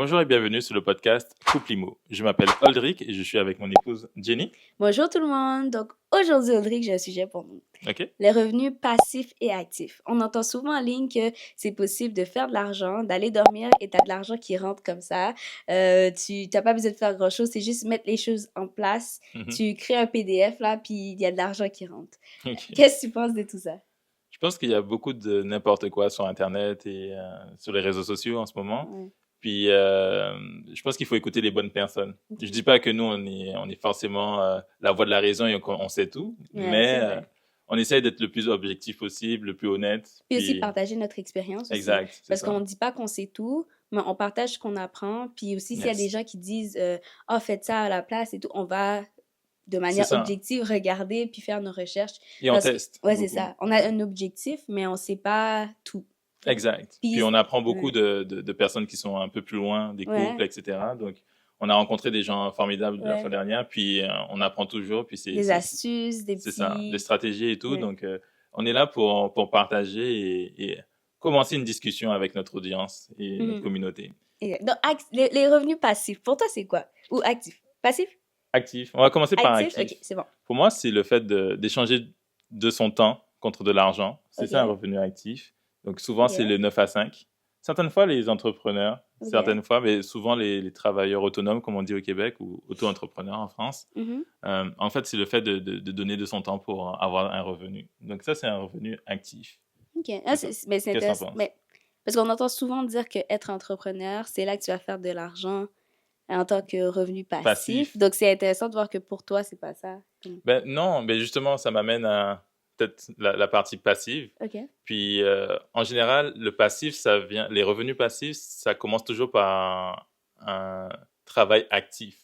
Bonjour et bienvenue sur le podcast Couple Imo. Je m'appelle Aldric et je suis avec mon épouse Jenny. Bonjour tout le monde. Donc aujourd'hui, Audric, j'ai un sujet pour nous. OK? Les revenus passifs et actifs. On entend souvent en ligne que c'est possible de faire de l'argent, d'aller dormir et tu as de l'argent qui rentre comme ça. Tu n'as pas besoin de faire grand-chose, c'est juste mettre les choses en place. Mhm. Tu crées un PDF là, puis il y a de l'argent qui rentre. OK. Qu'est-ce que tu penses de tout ça? Je pense qu'il y a beaucoup de n'importe quoi sur Internet et sur les réseaux sociaux en ce moment. Ouais. Puis, je pense qu'il faut écouter les bonnes personnes. Je dis pas que nous, on est forcément la voix de la raison et on sait tout, Ouais, mais c'est vrai. on essaye d'être le plus objectif possible, le plus honnête. Puis aussi partager notre expérience aussi. Exact, c'est Parce ça. qu'on ne dit pas qu'on sait tout, mais on partage ce qu'on apprend. Puis aussi, s'il y a Yes. des gens qui disent « Ah, faites ça à la place et tout », on va de manière ça. objective regarder puis faire nos recherches. Et on Parce que- teste. Ouais, c'est beaucoup. ça. On a un objectif, mais on ne sait pas tout. Exact. Puis- Puis on apprend beaucoup Ouais. de personnes qui sont un peu plus loin, des Ouais. couples, etc. Donc, on a rencontré des gens formidables la Ouais. fois dernière, puis on apprend toujours, puis Des astuces, des c'est petits... ça, des stratégies et tout. Ouais. Donc, on est là pour partager et commencer une discussion avec notre audience et notre communauté. Exact. Donc, les revenus passifs, pour toi, c'est quoi? Ou actifs? Passifs? Actif. On va commencer par Actifs? actif. OK, c'est bon. Pour moi, c'est le fait d'échanger de son temps contre de l'argent. C'est Ok. ça un revenu actif. Donc souvent, Ok. c'est le 9 à 5. Certaines fois, les entrepreneurs, Ok. certaines fois, mais souvent les travailleurs autonomes, comme on dit au Québec, ou auto-entrepreneurs en France. Mhm. En fait, c'est le fait de donner de son temps pour avoir un revenu. Donc ça, c'est un revenu actif. OK. Ah, mais Qu'est-ce c'est que t'en intéressant. penses? Mais, parce qu'on entend souvent dire qu'être entrepreneur, c'est là que tu vas faire de l'argent en tant que revenu passif. Passif. Donc, c'est intéressant de voir que pour toi, c'est pas ça. Ben non, mais justement, ça m'amène à peut-être la partie passive. OK. Puis, en général, le passif, les revenus passifs, ça commence toujours par un travail actif.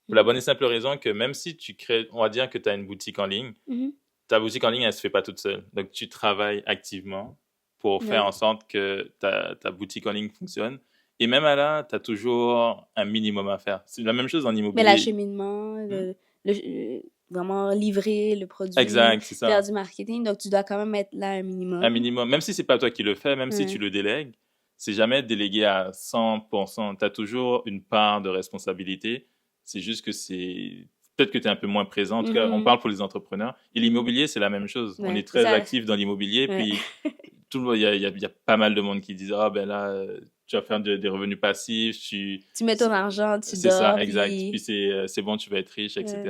Pour la bonne et simple raison que même si tu crées, on va dire que tu as une boutique en ligne, Mhm. ta boutique en ligne, elle se fait pas toute seule. Donc, tu travailles activement pour faire Ouais. en sorte que ta boutique en ligne fonctionne. Et même à là, tu as toujours un minimum à faire. C'est la même chose en Mais immobilier. l'acheminement, vraiment livrer le produit, Exact, c'est ça. faire du marketing, donc tu dois quand même être là un minimum. Un minimum, même si c'est pas toi qui le fais, même si Ouais. tu le délègues, c'est jamais délégué à 100%. Tu as toujours une part de responsabilité. C'est juste que peut-être que tu es un peu moins présent. En tout cas, on parle pour les entrepreneurs. Et l'immobilier, c'est la même chose. Ouais, On est c'est très ça. actif dans l'immobilier. Ouais. Puis, il y a pas mal de monde qui disent ah ben là, tu vas faire des revenus passifs. Tu mets ton argent, tu C'est dors, ça, exact. puis... Puis c'est bon, tu vas être riche, etc.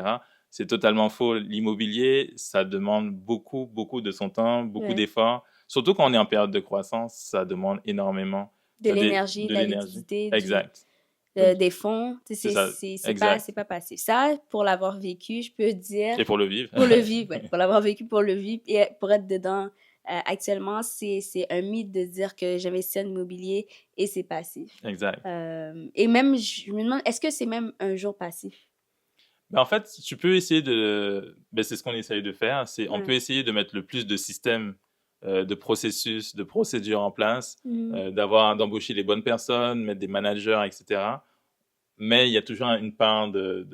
C'est totalement faux. L'immobilier, ça demande beaucoup, beaucoup de son temps, beaucoup Ouais. d'efforts. Surtout quand on est en période de croissance, ça demande énormément. de Ça l'énergie, de la l'énergie. liquidité, Exact. des fonds. Tu sais, C'est ça, c'est pas passif. Ça, pour l'avoir vécu, je peux dire... Et pour le vivre. Pour le vivre, ouais. Pour l'avoir vécu, pour le vivre et pour être dedans actuellement, c'est un mythe de dire que j'investis en immobilier et c'est passif. Exact. Et même, je me demande, est-ce que c'est même un jour passif? Ben, en fait, tu peux essayer c'est ce qu'on essaye de faire. On Ouais. peut essayer de mettre le plus de systèmes, de processus, de procédures en place, d'embaucher les bonnes personnes, mettre des managers, etc. Mais il y a toujours une part de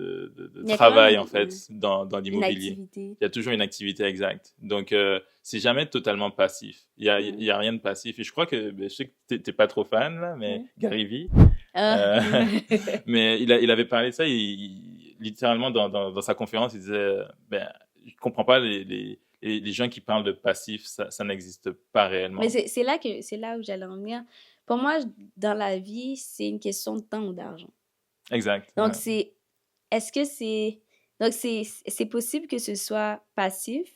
Il y a travail, quand même, en fait, dans Une l'immobilier. activité. Il y a toujours une activité exacte. Donc, c'est jamais totalement passif. Il y a rien de passif. Et je crois que, je sais que t'es pas trop fan, là, mais Ouais. Gary Vee, Ah. mais il avait parlé de ça, littéralement, dans sa conférence, il disait, je comprends pas les gens qui parlent de passif, ça n'existe pas réellement. Mais c'est là où j'allais en venir. Pour moi, dans la vie, c'est une question de temps ou d'argent. Exact. Donc, Ouais. est-ce que c'est possible que ce soit passif,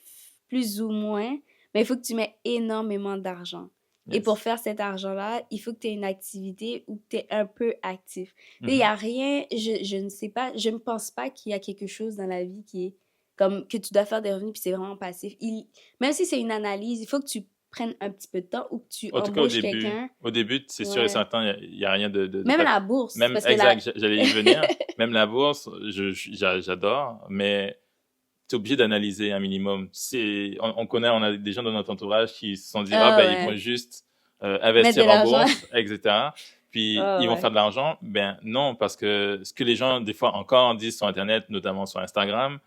plus ou moins, mais il faut que tu mets énormément d'argent. Et Yes. pour faire cet argent-là, il faut que tu aies une activité où tu es un peu actif. Il Mhm. n'y a rien, je ne sais pas, je ne pense pas qu'il y a quelque chose dans la vie qui est comme que tu dois faire des revenus puis c'est vraiment passif. Même si c'est une analyse, il faut que tu prennes un petit peu de temps ou que tu En tout cas, au embauches quelqu'un. début, c'est sûr et Ouais. certain, il y a rien de Même pas- la bourse. Même, parce que exact, j'allais y venir. Même la bourse, j'adore, mais tu es obligé d'analyser un minimum. On a des gens dans notre entourage qui se sont dit, Ah, ils ouais. vont juste Mettre investir de en l'argent. bourse, etc. Puis Ah, ils vont ouais. faire de l'argent. Ben non, parce que ce que les gens, des fois, encore disent sur Internet, notamment sur Instagram,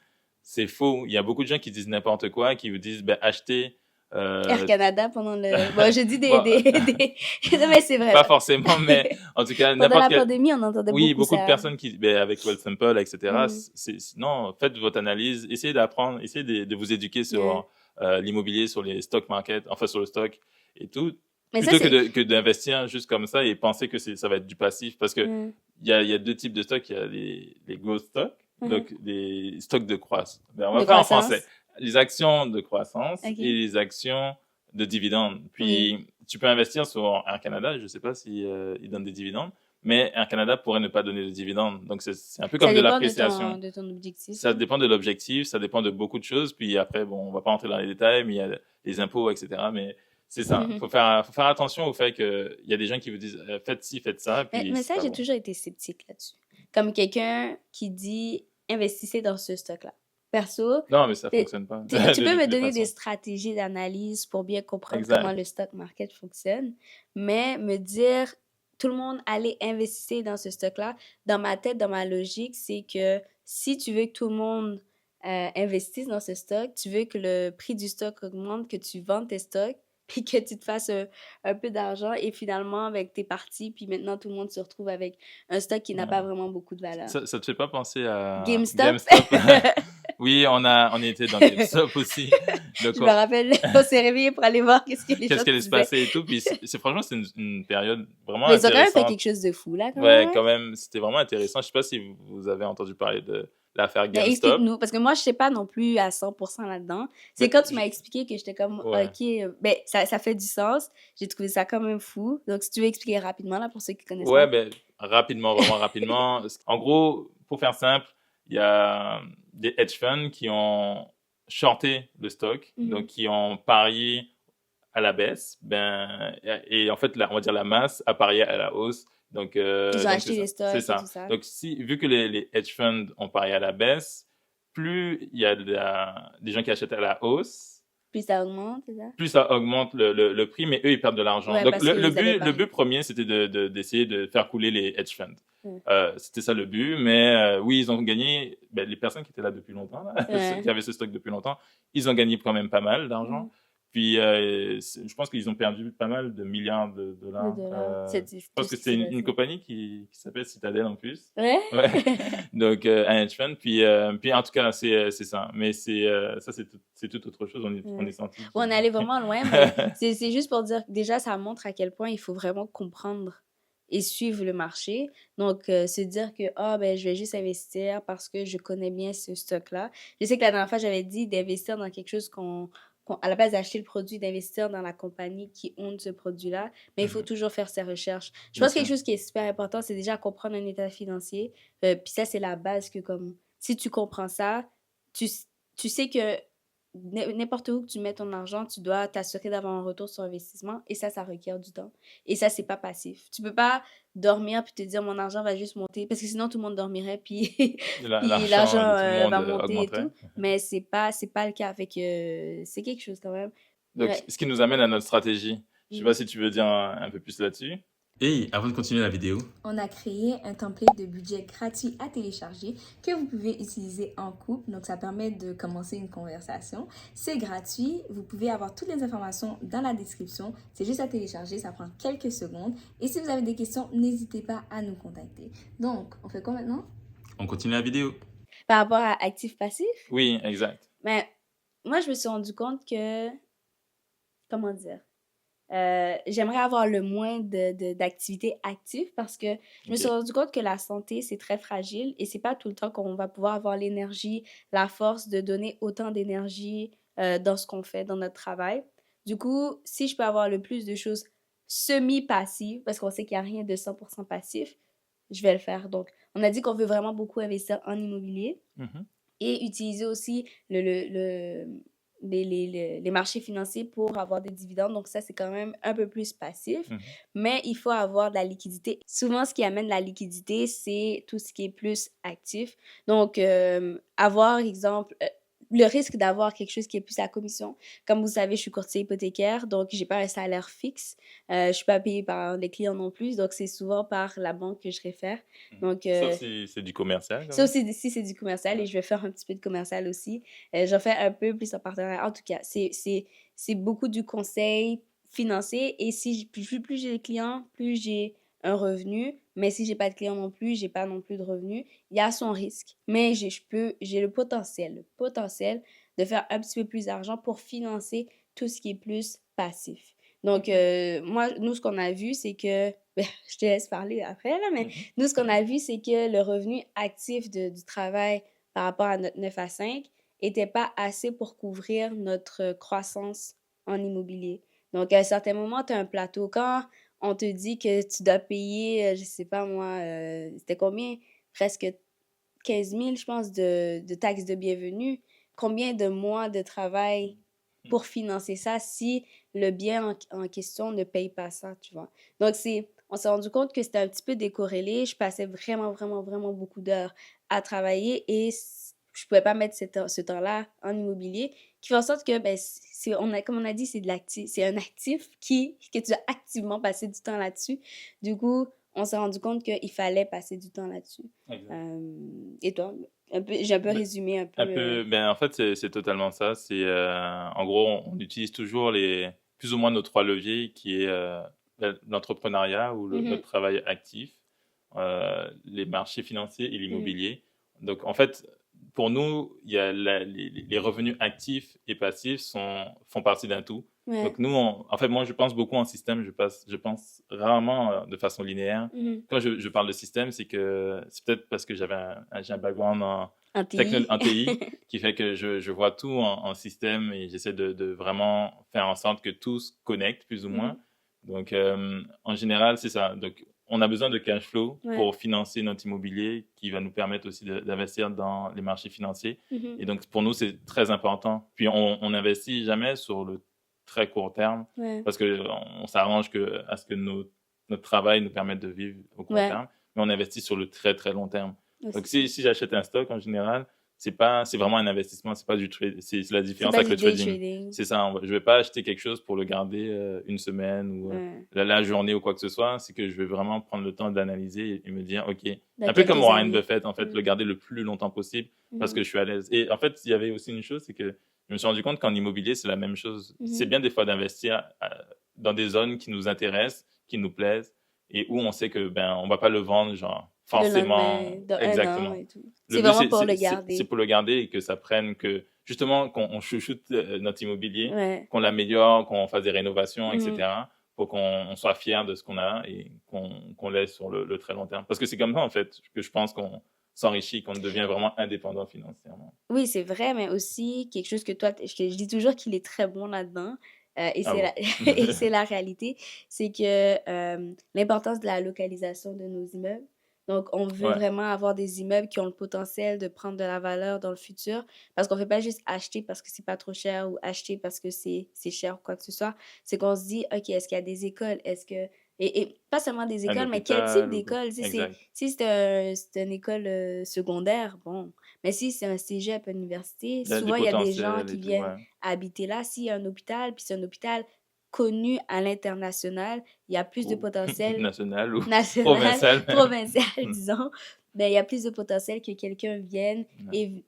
c'est faux. Il y a beaucoup de gens qui disent n'importe quoi, qui vous disent, achetez Air Canada pendant le... Bon, je dis bon, Non, mais c'est vrai. pas forcément, mais en tout cas, Pendant n'importe la quel... pandémie, on entendait Oui, beaucoup beaucoup de ça. personnes qui, ben, avec Wealthsimple, etc. Mhm. Non, faites votre analyse, essayez d'apprendre, essayez de vous éduquer Ouais. sur l'immobilier, sur les stock market, enfin sur le stock et tout, Mais ça, plutôt c'est... que d'investir juste comme ça et penser que ça va être du passif. Parce que Ouais. il y a deux types de stocks. Il y a les growth stocks, Mhm. donc des stocks de croissance. Ben, on va De faire en croissance. français. Les actions de croissance Ok. et les actions de dividendes. Puis, Oui. tu peux investir sur Air Canada. Je ne sais pas si ils donnent des dividendes, mais Air Canada pourrait ne pas donner de dividendes. Donc, c'est un peu Ça comme de dépend l'appréciation. de ton objectif. Ça dépend de l'objectif, ça dépend de beaucoup de choses. Puis après, bon, on va pas rentrer dans les détails, mais il y a les impôts, etc. Mais c'est ça. Mhm. Faut faire attention au fait qu'il y a des gens qui vous disent faites ci, faites ça, puis Mais c'est ça, pas j'ai bon. toujours été sceptique là-dessus. Comme quelqu'un qui dit investissez dans ce stock-là. Perso, Non, mais ça t'es- fonctionne pas tu de peux me toutes les donner des façons. stratégies d'analyse pour bien comprendre comment Exact. le stock market fonctionne, mais me dire tout le monde allez investir dans ce stock-là, dans ma tête, dans ma logique, c'est que si tu veux que tout le monde investisse dans ce stock, tu veux que le prix du stock augmente, que tu vendes tes stocks, puis que tu te fasses un peu d'argent et finalement avec tes parties, puis maintenant tout le monde se retrouve avec un stock qui n'a Ouais. pas vraiment beaucoup de valeur. Ça te fait pas penser à GameStop? GameStop? Oui, on était dans GameStop aussi. Donc, Je me rappelle, on s'est réveillé pour aller voir qu'est-ce que les qu'est-ce gens qui allait se disaient. passer et tout. Puis franchement, c'est une période vraiment Mais ils ont quand même fait intéressante. quelque chose de fou, là, quand Ouais, même. quand même, c'était vraiment intéressant. Je sais pas si vous avez entendu parler de l'affaire Mais GameStop. explique-nous, parce que moi, je sais pas non plus à 100% là-dedans. C'est Mais quand tu m'as expliqué que j'étais comme, ouais. OK, ben, ça fait du sens. J'ai trouvé ça quand même fou. Donc, si tu veux expliquer rapidement, là, pour ceux qui connaissent Ouais, pas. ben, rapidement, vraiment rapidement. En gros, pour faire simple, il y a des hedge funds qui ont shorté le stock, donc qui ont parié à la baisse, et en fait, on va dire la masse a parié à la hausse. Donc, Ils ont acheté des c'est stocks et tout ça. ça. Donc, vu que les hedge funds ont parié à la baisse, plus il y a des gens qui achètent à la hausse, Puis ça augmente, c'est ça? plus ça augmente le prix, mais eux, ils perdent de l'argent. Ouais, Donc, parce qu'ils avaient le parié. but premier, c'était d'essayer de faire couler les hedge funds. Ouais. C'était ça le but, mais oui, ils ont gagné. Ben, les personnes qui étaient là depuis longtemps, là, Ouais. qui avaient ce stock depuis longtemps, ils ont gagné quand même pas mal d'argent. Mhm. Puis, je pense qu'ils ont perdu pas mal de milliards de dollars. De dollars. C'est Je pense que c'était une compagnie qui s'appelle Citadel en plus. Ouais? Ouais. Donc, un hedge fund. Puis en tout cas, c'est ça. Mais ça, c'est tout autre chose. On est senti. On est allé vraiment loin, mais c'est juste pour dire que déjà, ça montre à quel point il faut vraiment comprendre et suivre le marché. Donc, se dire que, ben, je vais juste investir parce que je connais bien ce stock-là. Je sais que la dernière fois, j'avais dit d'investir dans quelque chose à la base d'acheter le produit, d'investir dans la compagnie qui own ce produit-là, mais il faut toujours faire ses recherches. Je pense que quelque chose qui est super important, c'est déjà comprendre un état financier. Puis ça, c'est la base que comme, si tu comprends ça, tu sais que n'importe où que tu mets ton argent, tu dois t'assurer d'avoir un retour sur investissement et ça requiert du temps. Et ça, c'est pas passif. Tu peux pas dormir puis te dire mon argent va juste monter parce que sinon tout le monde dormirait puis, puis l'argent de tout le monde va monter augmenterait. et tout. Mais c'est pas le cas. Fait que c'est quelque chose quand même. Donc, Ouais. ce qui nous amène à notre stratégie. Je sais pas si tu veux dire un peu plus là-dessus. Et avant de continuer la vidéo, on a créé un template de budget gratuit à télécharger que vous pouvez utiliser en couple. Donc, ça permet de commencer une conversation. C'est gratuit. Vous pouvez avoir toutes les informations dans la description. C'est juste à télécharger. Ça prend quelques secondes. Et si vous avez des questions, n'hésitez pas à nous contacter. Donc, on fait quoi maintenant? On continue la vidéo. Par rapport à actif-passif? Oui, exact. Mais moi, je me suis rendu compte que... Comment dire? J'aimerais avoir le moins d'activités actives parce que je me suis rendu compte que la santé, c'est très fragile et c'est pas tout le temps qu'on va pouvoir avoir l'énergie, la force de donner autant d'énergie dans ce qu'on fait, dans notre travail. Du coup, si je peux avoir le plus de choses semi-passives, parce qu'on sait qu'il n'y a rien de 100% passif, je vais le faire. Donc, on a dit qu'on veut vraiment beaucoup investir en immobilier et utiliser aussi les marchés financiers pour avoir des dividendes. Donc, ça, c'est quand même un peu plus passif. Mais il faut avoir de la liquidité. Souvent, ce qui amène la liquidité, c'est tout ce qui est plus actif. Donc, avoir, exemple, le risque d'avoir quelque chose qui est plus à commission. Comme vous savez, je suis courtier hypothécaire, donc j'ai pas un salaire fixe. Je suis pas payée par les clients non plus, donc c'est souvent par la banque que je réfère. Donc, sauf si c'est du commercial. Sauf si c'est du commercial, et je vais faire un petit peu de commercial aussi. J'en fais un peu plus en partenariat. En tout cas, c'est c'est beaucoup du conseil financier. Et si plus j'ai de clients, plus j'ai un revenu. Mais si j'ai pas de clients non plus, j'ai pas non plus de revenus. Il y a son risque. Mais j'ai le potentiel de faire un petit peu plus d'argent pour financer tout ce qui est plus passif. Donc, nous, ce qu'on a vu, c'est que, ben, je te laisse parler après, là, mais nous, ce qu'on a vu, c'est que le revenu actif du travail par rapport à notre 9 à 5 était pas assez pour couvrir notre croissance en immobilier. Donc, à un certain moment, tu as un plateau. Quand on te dit que tu dois payer, je sais pas moi, c'était combien? Presque 15 000, je pense, de taxes de bienvenue. Combien de mois de travail pour financer ça si le bien en question ne paye pas ça, tu vois? Donc, on s'est rendu compte que c'était un petit peu décorrélé. Je passais vraiment, vraiment, vraiment beaucoup d'heures à travailler et je pouvais pas mettre ce temps-là en immobilier, qui fait en sorte que, ben, comme on a dit, c'est un actif que tu dois activement passer du temps là-dessus. Du coup, on s'est rendu compte qu'il fallait passer du temps là-dessus. Et toi, j'ai un peu Ben, résumé un peu. ben, en fait, c'est totalement ça. En gros, on utilise toujours plus ou moins nos trois leviers, qui est l'entrepreneuriat ou notre travail actif, les marchés financiers et l'immobilier. Donc, en fait, pour nous, il y a les revenus actifs et passifs font partie d'un tout. Ouais. Donc, nous, en fait, moi, je pense beaucoup en système. Je pense rarement de façon linéaire. Quand je parle de système, c'est peut-être parce que j'ai un background En TI. en TI qui fait que je vois tout en système et j'essaie de vraiment faire en sorte que tout se connecte plus ou moins. Donc, en général, c'est ça. Donc, on a besoin de cash flow pour financer notre immobilier qui va nous permettre aussi d'investir dans les marchés financiers. Et donc, pour nous, c'est très important. Puis, on n'investit jamais sur le très court terme parce qu'on s'arrange à ce que notre travail nous permette de vivre au court terme, mais on investit sur le très, très long terme. Donc, si j'achète un stock, en général, c'est vraiment un investissement, c'est pas du trade, c'est la différence avec le trading. C'est ça, je vais pas acheter quelque chose pour le garder une semaine ou la journée ou quoi que ce soit, c'est que je vais vraiment prendre le temps d'analyser et me dire, OK, un peu comme Warren Buffett, en fait, le garder le plus longtemps possible parce que je suis à l'aise. Et en fait, il y avait aussi une chose, c'est que je me suis rendu compte qu'en immobilier, c'est la même chose. C'est bien des fois d'investir dans des zones qui nous intéressent, qui nous plaisent et où on sait que, on va pas le vendre, genre, forcément. Exactement. C'est vraiment pour le garder. C'est pour le garder et que ça prenne justement, qu'on chouchoute notre immobilier, qu'on l'améliore, qu'on fasse des rénovations, etc. Pour qu'on soit fier de ce qu'on a et qu'on laisse sur le très long terme. Parce que c'est comme ça, en fait, que je pense qu'on s'enrichit, qu'on devient vraiment indépendant financièrement. Oui, c'est vrai, mais aussi quelque chose que toi, je dis toujours qu'il est très bon là-dedans. Et c'est la réalité, c'est que l'importance de la localisation de nos immeubles. Donc, on veut vraiment avoir des immeubles qui ont le potentiel de prendre de la valeur dans le futur parce qu'on ne fait pas juste acheter parce que c'est pas trop cher ou acheter parce que c'est cher ou quoi que ce soit. C'est qu'on se dit, OK, est-ce qu'il y a des écoles? Et pas seulement des écoles, mais quel type d'école? Si c'est une école secondaire, bon. Mais si c'est un cégep, une université, souvent il y a des gens qui viennent habiter là. S'il y a un hôpital, puis c'est un hôpital connu à l'international, il y a plus de potentiel national ou provincial, disons, mais il y a plus de potentiel que quelqu'un vienne et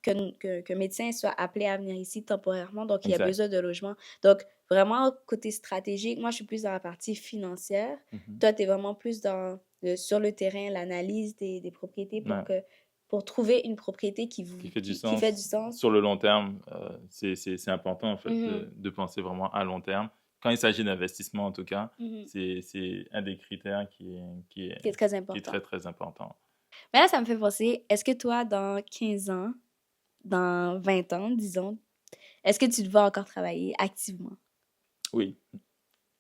qu'un médecin soit appelé à venir ici temporairement, donc il y a besoin de logement. Donc, vraiment, côté stratégique, moi, je suis plus dans la partie financière. Toi, tu es vraiment plus sur le terrain, l'analyse des propriétés pour trouver une propriété qui fait du sens. Sur le long terme, c'est important, en fait, de penser vraiment à long terme. Quand il s'agit d'investissement, en tout cas, c'est un des critères qui est très important. Qui est très, très important. Mais là, ça me fait penser, est-ce que toi, dans 15 ans, dans 20 ans, disons, est-ce que tu te vois encore travailler activement? Oui.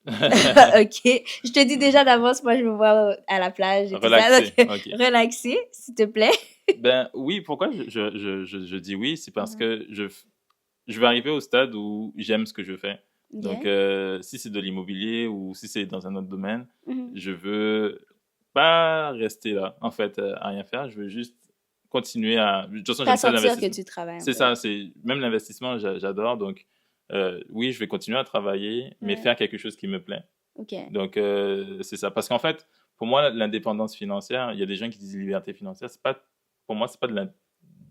OK. Je te dis déjà d'avance, moi, je me vois à la plage et relaxé, tout ça. Donc, relaxé, s'il te plaît. Oui, pourquoi je dis oui? C'est parce que je vais arriver au stade où j'aime ce que je fais. Donc, si c'est de l'immobilier ou si c'est dans un autre domaine, je veux pas rester là, en fait, à rien faire. Je veux juste continuer à... De toute façon, j'aime ça l'investissement. Que tu travailles. C'est ça, même l'investissement, j'adore. Donc, oui, je vais continuer à travailler, mais faire quelque chose qui me plaît. Donc, c'est ça. Parce qu'en fait, pour moi, l'indépendance financière, il y a des gens qui disent liberté financière. Pour moi, c'est pas de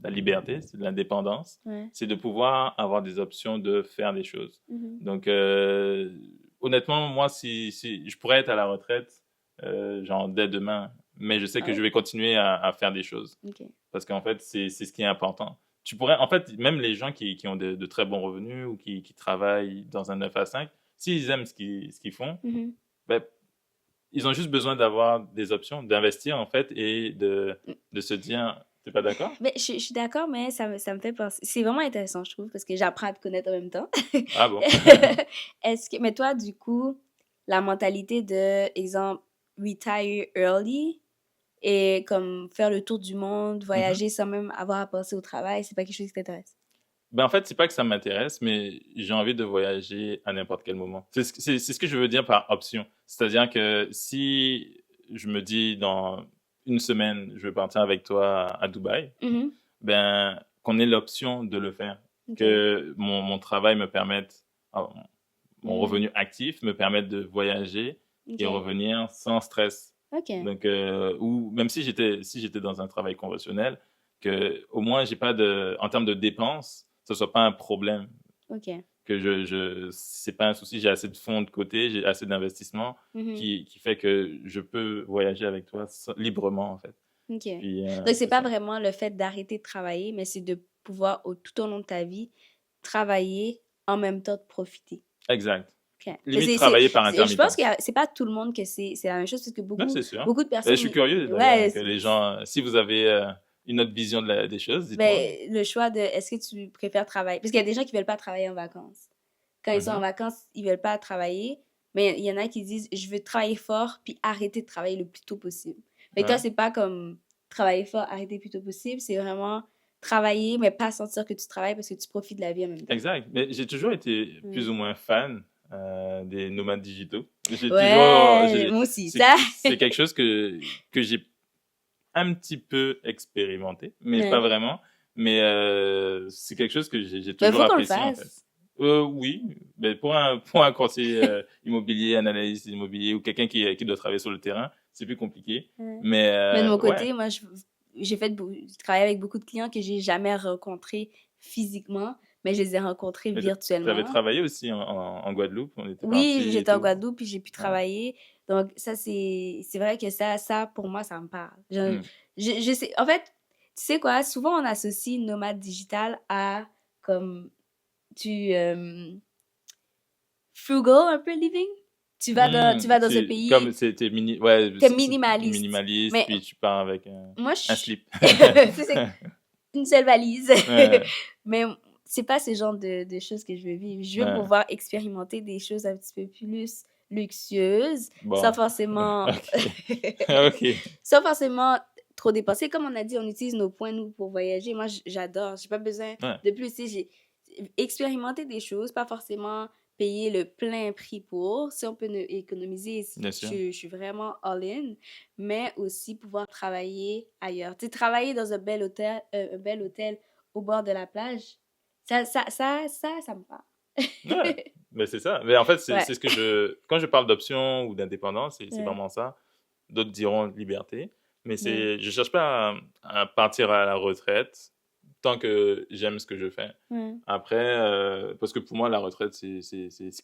la liberté, c'est de l'indépendance. Ouais. C'est de pouvoir avoir des options de faire des choses. Mhm. Donc, honnêtement, moi, si je pourrais être à la retraite, genre dès demain, mais je sais Ah que je ouais? vais continuer à faire des choses. Ok. Parce qu'en fait, c'est ce qui est important. Tu pourrais, en fait, même les gens qui ont de très bons revenus ou qui travaillent dans un 9 à 5, s'ils aiment ce qu'ils font, Mhm. ben, ils ont juste besoin d'avoir des options, d'investir, en fait, et de se dire, t'es pas d'accord? Mais je suis d'accord, mais ça me fait penser. C'est vraiment intéressant, je trouve, parce que j'apprends à te connaître en même temps. Ah bon? Mais toi, du coup, la mentalité de, exemple, retire early et comme faire le tour du monde, Mhm. voyager sans même avoir à penser au travail, c'est pas quelque chose qui t'intéresse? Ben, en fait, c'est pas que ça m'intéresse, mais j'ai envie de voyager à n'importe quel moment. C'est ce que je veux dire par option. C'est-à-dire que si je me dis dans une semaine, je vais partir avec toi à Dubaï, Mhm. ben, qu'on ait l'option de le faire. Ok. Que mon travail me permette, ah, mon Mhm. revenu actif me permette de voyager et Ok. revenir sans stress. Ok. Donc, ou même si j'étais dans un travail conventionnel, que au moins j'ai pas de, en termes de dépenses, ce soit pas un problème, Ok. que c'est pas un souci, j'ai assez de fonds de côté, j'ai assez d'investissement Mhm. qui fait que je peux voyager avec toi librement en fait. Ok. Puis Donc, c'est c'est pas ça. vraiment le fait d'arrêter de travailler, mais c'est de pouvoir, tout au long de ta vie, travailler en même temps de profiter. Exact. Ok. Mais Limite travailler par je pense que intermittence. c'est pas tout le monde que c'est la même chose, parce que Non, c'est sûr. beaucoup de Et je personnes, suis curieux d'ailleurs ouais, que les gens, si vous avez une autre vision des choses, dites-moi. ben, le choix de est-ce que tu préfères travailler, parce qu'il y a des gens qui veulent pas travailler en vacances. Quand ils sont en Mhm. vacances, ils veulent pas travailler, mais il y en a qui disent je veux travailler fort puis arrêter de travailler le plus tôt possible. Mais toi, Ouais. c'est pas comme travailler fort, arrêter le plus tôt possible, c'est vraiment travailler, mais pas sentir que tu travailles parce que tu profites de la vie en même temps. Exact. Mais j'ai toujours été Mm. plus ou moins fan des nomades digitaux. Ouais, moi aussi, ça. C'est quelque chose que j'ai un petit peu expérimenté, mais pas Ouais. vraiment. Mais c'est quelque chose que j'ai Mais il toujours faut qu'on le apprécié en fait. fasse. Oui, mais pour un conseiller immobilier, un analyste immobilier ou quelqu'un qui doit travailler sur le terrain, c'est plus compliqué. Ouais. Mais Mais de mon ouais, côté, moi, j'ai travaillé avec beaucoup de clients que j'ai jamais rencontrés physiquement, mais je les ai rencontrés mais tu avais virtuellement. travaillé aussi en Guadeloupe, on était Oui, partis et j'étais en tout. Guadeloupe, puis j'ai pu Ouais. travailler. Donc, ça, c'est vrai que ça, pour moi, ça me parle. Hmm. Je sais, en fait, tu sais quoi, souvent on associe nomade digital à comme frugal un peu living. Tu vas dans un C'est comme pays, c'était ouais, t'es c'est minimaliste. minimaliste, Mais puis tu pars avec moi, un slip. c'est une seule valise. Ouais, Mais c'est pas ce genre de choses que je veux vivre. Je veux ouais. pouvoir expérimenter des choses un petit peu plus luxueuses, sans Bon, forcément, ok, ok. sans forcément trop dépenser. Comme on a dit, on utilise nos points, nous, pour voyager. Moi, j'adore. J'ai pas besoin Ouais, de plus. Tu sais, j'ai expérimenté des choses, pas forcément payer le plein prix pour. Si on peut économiser, bien sûr. je suis vraiment all-in. Mais aussi pouvoir travailler ailleurs. Tu sais, travailler dans un bel hôtel au bord de la plage, ça me parle. Ouais, mais c'est ça. Mais en fait, Ouais. c'est ce que quand je parle d'option ou d'indépendance, c'est Ouais. vraiment ça. D'autres diront liberté, mais Ouais. je cherche pas à partir à la retraite tant que j'aime ce que je fais. Ouais. Après, parce que pour moi, la retraite, c'est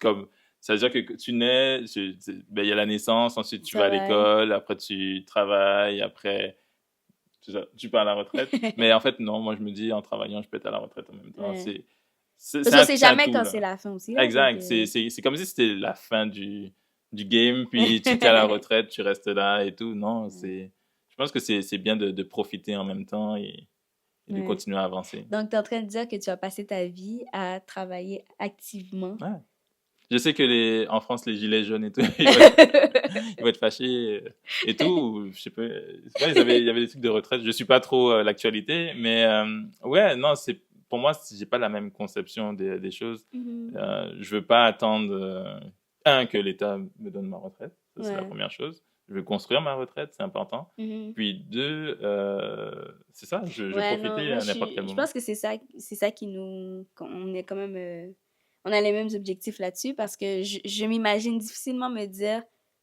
comme, ça veut dire que tu nais, ben, il y a la naissance, ensuite tu vas à Travail. l'école, après tu travailles, après c'est ça, tu pars à la retraite. Mais en fait, non, moi je me dis, en travaillant, je peux être à la retraite en même temps. Ouais. Parce qu'on sait C'est un jamais tout, quand là. c'est la fin aussi, là. Donc, Exact. C'est comme si c'était la fin du game, puis tu es à la retraite, tu restes là et tout. Non, Ouais. je pense que c'est bien de profiter en même temps et de Ouais. continuer à avancer. Donc, tu es en train de dire que tu as passé ta vie à travailler activement. Ouais. Je sais que en France, les gilets jaunes et tout, ils vont être fâchés et tout. Ou je sais pas, il y avait des trucs de retraite. Je suis pas trop l'actualité, mais ouais, non, pour moi, j'ai pas la même conception des choses. Mhm. Je veux pas attendre que l'État me donne ma retraite, ça c'est la Ouais. première chose. Je veux construire ma retraite, c'est important. Mhm. Puis deux, c'est ça, je vais Ouais, non, profiter moi, à n'importe quel je moment. pense que c'est ça qui nous, qu'on est quand même, on a les mêmes objectifs là-dessus, parce que je m'imagine difficilement me dire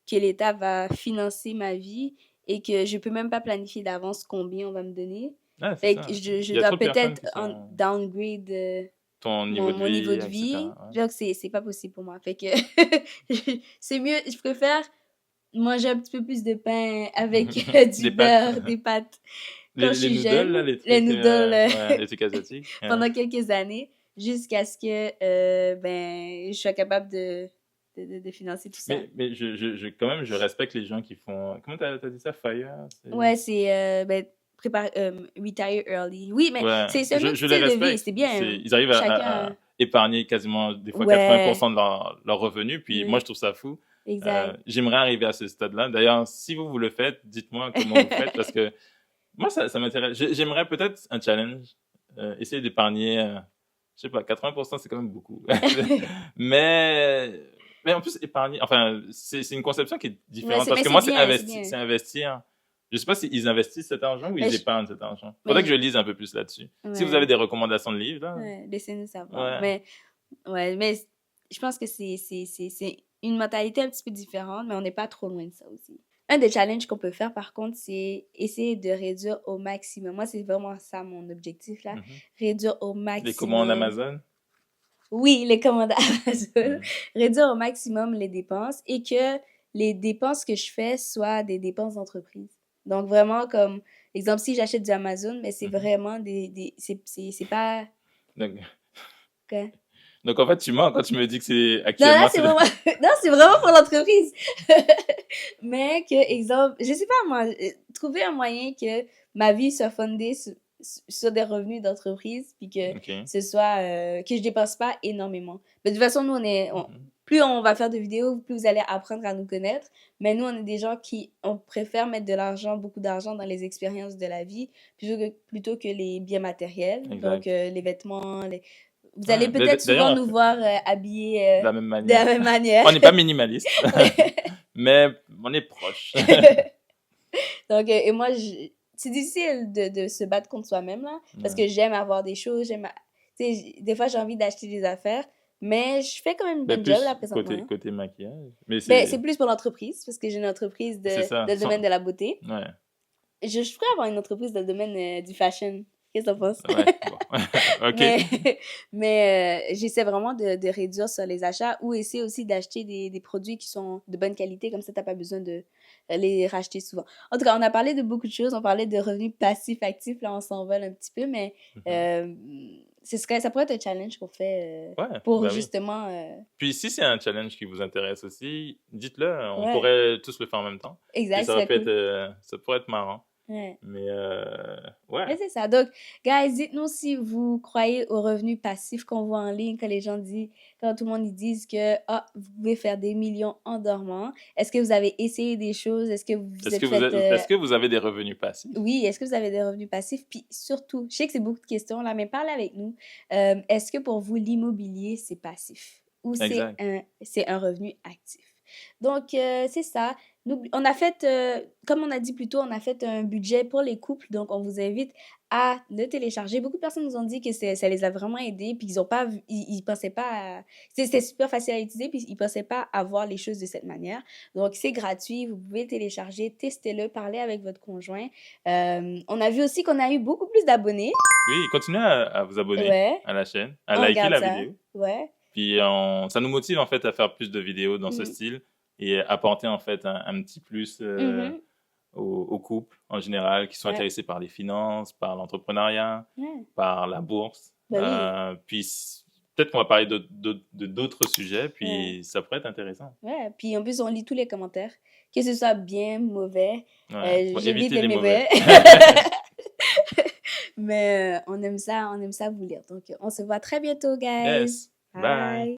que l'État va financer ma vie et que je peux même pas planifier d'avance combien on va me donner. Ah, c'est Fait que ça. je Il y a dois trop de personnes peut-être qui sont downgrade ton niveau de mon niveau vie, de vie. etc. Ouais. Genre, c'est pas possible pour moi. Fait que c'est mieux, je préfère manger un petit peu plus de pain avec du Des pâtes. beurre, des pâtes quand je Les suis noodles, là, jeune, les les trucs, noodles ouais, les trucs asiatiques. Ouais. pendant quelques années, jusqu'à ce que ben, je sois capable de financer tout ça. Mais quand même, je respecte les gens qui font. Comment t'as dit ça? Fire? Ouais, c'est ben, retire early. Oui, mais Ouais, c'est un autre je les style de vie. respecte. C'est bien. Ils arrivent Chacun. à épargner quasiment des fois Ouais, 80% de leur revenu. Puis moi, ouais, je trouve ça fou. exact. J'aimerais arriver à ce stade-là. D'ailleurs, si vous le faites, dites-moi comment vous faites parce que moi, ça m'intéresse. J'aimerais peut-être un challenge. Essayer d'épargner, je sais pas, 80%, c'est quand même beaucoup. mais, mais en plus, épargner, enfin, c'est une conception qui est Ouais, différente parce mais que c'est moi, bien, c'est bien. c'est investir. Je sais pas s'ils investissent cet argent ou Mais ils je, épargnent cet argent. Faudrait mais que je lise un peu plus là-dessus. Si vous avez ouais, des recommandations de livres, là, ouais, laissez-nous savoir. ouais. Mais, ouais, mais je pense que c'est une mentalité un petit peu différente, mais on n'est pas trop loin de ça aussi. Un des challenges qu'on peut faire, par contre, c'est essayer de réduire au maximum. Moi, c'est vraiment ça mon objectif, là. Mhm. Réduire au Les commandes maximum. Amazon. Oui, les commandes Amazon. Mhm. Réduire au maximum les dépenses et que les dépenses que je fais soient des dépenses d'entreprise. Donc, vraiment, comme, exemple, si j'achète du Amazon, mais c'est Mhm. vraiment c'est pas, Donc, quoi? donc, en fait, tu mens quand tu me dis que c'est Non, là, actuellement, c'est c'est le... vraiment, non, c'est vraiment pour l'entreprise. Mais que, exemple, je sais pas moi, trouver un moyen que ma vie soit fondée sur des revenus d'entreprise, puis que Ok. ce soit, que je dépense pas énormément. Mais de toute façon, nous, Mhm. plus on va faire de vidéos, plus vous allez apprendre à nous connaître. Mais nous, on est des gens on préfère mettre de l'argent, beaucoup d'argent dans les expériences de la vie, plutôt que les biens matériels. Donc, Exact. les vêtements, vous allez Ouais. peut-être souvent D'ailleurs, nous voir habillés de la même de la manière. même manière. On n'est pas minimaliste, mais on est proche. Donc, et moi, c'est difficile de se battre contre soi-même, là, parce Ouais. que j'aime avoir des choses, tu sais, des fois, j'ai envie d'acheter des affaires, mais je fais quand même une Ben bonne job, là, plus présentement. Hein. côté maquillage. Mais Ben, c'est plus pour l'entreprise, parce que j'ai une entreprise c'est ça. dans le domaine de la beauté. Ouais. Je pourrais avoir une entreprise dans le domaine du fashion. Qu'est-ce que t'en penses? Ouais. Bon. OK. Mais, mais j'essaie vraiment de réduire sur les achats ou essayer aussi d'acheter des produits qui sont de bonne qualité, comme ça, t'as pas besoin de les racheter souvent. En tout cas, on a parlé de beaucoup de choses, on parlait de revenus passifs, actifs, là, on s'envole un petit peu, mais Mhm. ça pourrait être un challenge qu'on fait Ouais, pour bah oui. justement... Puis si c'est un challenge qui vous intéresse aussi, dites-le, on ouais, pourrait tous le faire en même temps. Puis exact, ce serait cool. ça pourrait être marrant. Ouais. Mais ouais. Mais c'est ça. Donc, guys, dites-nous si vous croyez aux revenus passifs qu'on voit en ligne, quand tout le monde ils disent que vous pouvez faire des millions en dormant. Est-ce que vous avez essayé des choses? Est-ce que vous vous êtes fait... Est-ce que vous avez des revenus passifs? Oui, est-ce que vous avez des revenus passifs? Puis surtout, je sais que c'est beaucoup de questions là, mais parlez avec nous. Est-ce que pour vous, l'immobilier, c'est passif ou Exact. c'est un revenu actif? Donc, c'est ça. On a fait, comme on a dit plus tôt, on a fait un budget pour les couples. Donc, on vous invite à le télécharger. Beaucoup de personnes nous ont dit que ça les a vraiment aidés, puis qu'ils ont pas ils pensaient pas c'était super facile à utiliser, puis ils pensaient pas avoir les choses de cette manière. Donc, c'est gratuit. Vous pouvez le télécharger, testez-le, parlez avec votre conjoint. On a vu aussi qu'on a eu beaucoup plus d'abonnés. Oui, continuez à vous abonner Ouais, à la chaîne, à on liker regarde la ça. vidéo. Ouais. Puis ça nous motive en fait à faire plus de vidéos dans ce Mhm. style et apporter en fait un petit plus Mhm. aux couples en général qui sont Ouais. intéressés par les finances, par l'entrepreneuriat, Ouais. par la bourse. Ben oui. Puis peut-être qu'on va parler de d'autres sujets, Ouais. puis ça pourrait être intéressant. Ouais. Puis en plus, on lit tous les commentaires. Que ce soit bien, mauvais. Ouais. Faut J'évite éviter les les mauvais. mauvais. Mais on aime ça vous lire. Donc, on se voit très bientôt, guys. Yes. Bye. Bye.